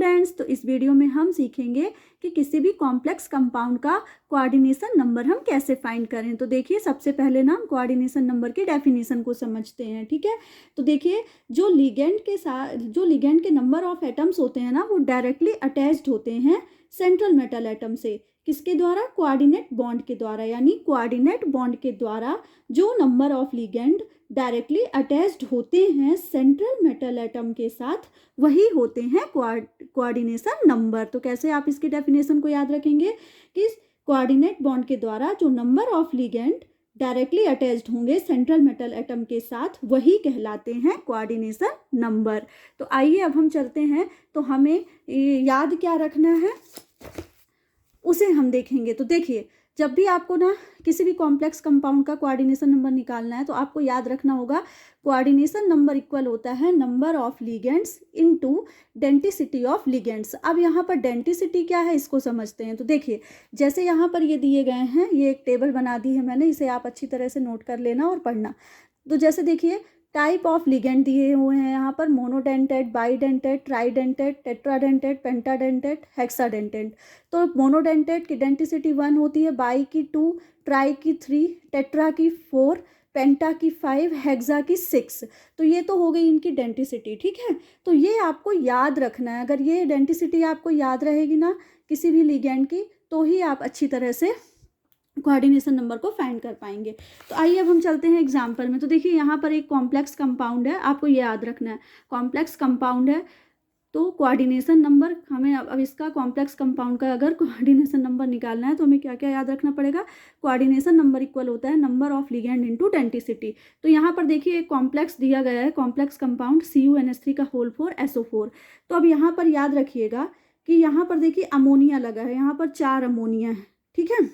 Students, तो इस video में हम सीखेंगे कि किसी भी कॉम्प्लेक्स कंपाउंड का कोऑर्डिनेशन नंबर हम कैसे फाइंड करें। तो देखिए, सबसे पहले ना हम कोऑर्डिनेशन नंबर की डेफिनेशन को समझते हैं। ठीक है, तो देखिए, जो लिगेंड के नंबर ऑफ एटम्स होते हैं ना, वो डायरेक्टली अटैच्ड होते हैं सेंट्रल मेटल एटम से। किसके द्वारा? कोऑर्डिनेट बॉन्ड के द्वारा। यानी कोऑर्डिनेट बॉन्ड के द्वारा जो number of ligand directly attached होते हैं सेंट्रल मेटल एटम के साथ, वही होते हैं कोऑर्डिनेशन नंबर। तो कैसे आप इसकी डेफिनेशन को याद रखेंगे कि कोऑर्डिनेट बॉन्ड के द्वारा जो number of ligand directly attached होंगे सेंट्रल मेटल एटम के साथ, वही कहलाते हैं कोऑर्डिनेशन नंबर। तो आइए अब हम चलते हैं, तो हमें याद क्या रखना है उसे हम देखेंगे। तो देखिए, जब भी आपको ना किसी भी कॉम्प्लेक्स कंपाउंड का कोऑर्डिनेशन नंबर निकालना है, तो आपको याद रखना होगा कोऑर्डिनेशन नंबर इक्वल होता है number of ligands into density of ligands. अब यहाँ पर डेंसिटी क्या है इसको समझते हैं। तो देखिए, जैसे यहाँ पर ये दिए गए हैं, ये एक टेबल बना दी है मैंने, इसे आप अच्छी तरह से नोट कर लेना और पढ़ना। तो जैसे देखिए, टाइप ऑफ लिगेंड दिए हुए हैं यहाँ पर, मोनोडेंटेट, बाईडेंटेट, ट्राईडेंटेट, टेट्राडेंटेट, पेंटाडेंटेट, हेक्साडेंटेट। तो मोनोडेंटेट की डेंसिटी 1 होती है, बाई की 2, ट्राई की 3, टेट्रा की 4, पेंटा की 5, हेक्सा की 6। तो ये तो हो गई इनकी डेंसिटी। ठीक है, तो ये आपको याद रखना है। अगर ये डेंसिटी आपको याद रहेगी ना किसी भी लिगेंड की, तो ही आप अच्छी तरह से कोऑर्डिनेशन नंबर को फाइंड कर पाएंगे। तो आइए अब हम चलते हैं एग्जाम्पल में। तो देखिए, यहाँ पर एक कॉम्प्लेक्स कंपाउंड है, आपको ये याद रखना है कॉम्प्लेक्स कंपाउंड है। तो कोऑर्डिनेशन नंबर हमें अब इसका कॉम्प्लेक्स कंपाउंड का अगर कोऑर्डिनेशन नंबर निकालना है, तो हमें क्या क्या याद रखना पड़ेगा? कोऑर्डिनेशन नंबर इक्वल होता है number of ligand into density. तो यहाँ पर देखिए, एक कॉम्प्लेक्स दिया गया है, कॉम्प्लेक्स कंपाउंड CuNH3 का होल 4 SO4। तो अब यहाँ पर याद रखिएगा कि यहाँ पर देखिए अमोनिया लगा है, यहाँ पर 4 अमोनिया है। ठीक है,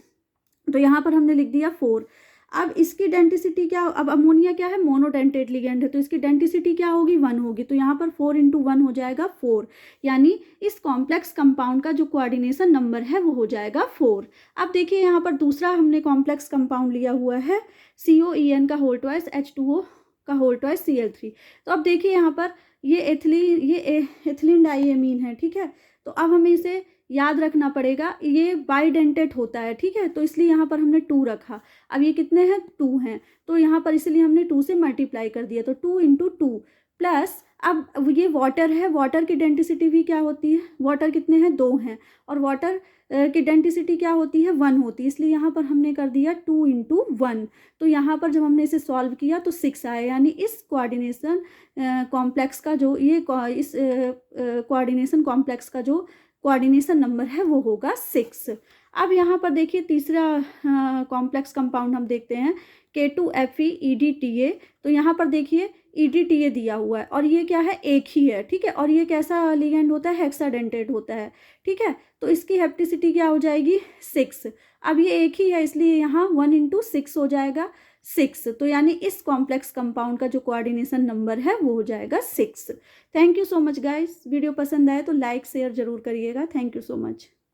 तो यहाँ पर हमने लिख दिया 4। अब इसकी डेंसिटी क्या? अब अमोनिया क्या है? मोनोडेंटेट लिगेंड है, तो इसकी डेंसिटी क्या होगी? 1 होगी। तो यहाँ पर 4 × 1 हो जाएगा 4। यानी इस कॉम्प्लेक्स कंपाउंड का जो कोऑर्डिनेशन नंबर है वो हो जाएगा 4। अब देखिए, यहाँ पर दूसरा हमने कॉम्प्लेक्स कंपाउंड लिया हुआ है COEN का होल ट्वाइस H2O का होल ट्वाइस Cl3। तो अब देखिए, यहाँ पर ये एथिलीन डाइएमीन है। ठीक है, तो अब हमें इसे याद रखना पड़ेगा, ये बाईडेंटेट होता है। ठीक है, तो इसलिए यहाँ पर हमने 2 रखा। अब ये कितने हैं? 2 हैं, तो यहाँ पर इसलिए हमने 2 से मल्टीप्लाई कर दिया, तो 2 × 2 प्लस, अब ये वाटर है, वाटर की डेंसिटी भी क्या होती है? वाटर कितने हैं? 2 हैं, और वाटर की डेंसिटी क्या होती है? 1 होती है, इसलिए यहाँ पर हमने कर दिया 2 × 1। तो यहाँ पर जब हमने इसे सॉल्व किया तो 6 आया। यानी इस कोऑर्डिनेशन कॉम्प्लेक्स का जो इस कोऑर्डिनेशन कॉम्प्लेक्स का जो कोऑर्डिनेशन नंबर है वो होगा 6। अब यहाँ पर देखिए, तीसरा कॉम्प्लेक्स कंपाउंड हम देखते हैं K2FeEDTA। तो यहाँ पर देखिए EDTA दिया हुआ है, और ये क्या है? एक ही है। ठीक है, और ये कैसा लिगेंड होता है? हेक्साडेंटेट होता है। ठीक है, तो इसकी हेप्टिसिटी क्या हो जाएगी? 6। अब ये एक ही है, इसलिए यहाँ 1 × 6 हो जाएगा 6। तो यानी इस कॉम्प्लेक्स कंपाउंड का जो कोऑर्डिनेशन नंबर है वो हो जाएगा 6। Thank you so much guys. Video पसंद आए तो लाइक शेयर जरूर करिएगा। Thank you so much.